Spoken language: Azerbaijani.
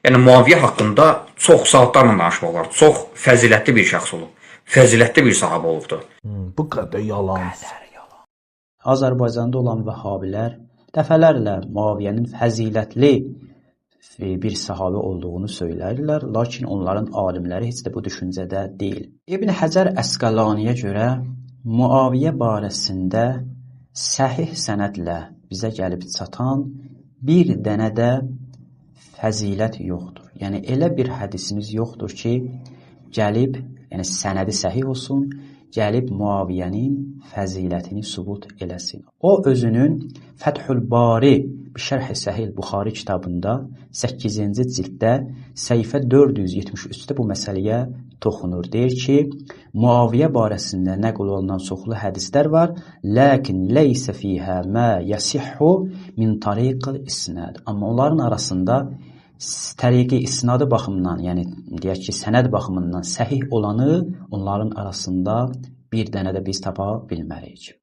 Yəni Muaviyə haqqında çox saatlarla danışmaq olar. Çox fəzilətli bir şəxs olub. Fəzilətli bir sahabə olubdu. Bu qədər yalan. Azərbaycanda olan vəhabilər dəfələrlə Muaviyyənin fəzilətli bir sahabə olduğunu söylərlər, lakin onların alimləri heç də bu düşüncədə deyil. İbn Həcər Əsqəlaniyə görə Muaviyyə barəsində səhih sənədlə bizə gəlib çatan bir dənə də fəzilət yoxdur. Yəni elə bir hədisimiz yoxdur ki, gəlib, yəni sənədi səhih olsun, gəlib Muaviyyənin fəzilətini sübut eləsin. O özünün Fəthül Bari Şərh-i Səhih Buxari kitabında 8-ci cilddə səhifə 473-də bu məsələyə toxunur. Deyir ki, Muaviyyə barəsində nəql olunan çoxlu hədislər var, lakin leysə fihə mə yəsihhu min tariqil isnad. Amma onların arasında təriqi isnadı baxımından, yəni deyək ki, sənəd baxımından səhih olanı onların arasında bir dənə də biz tapa bilmərik.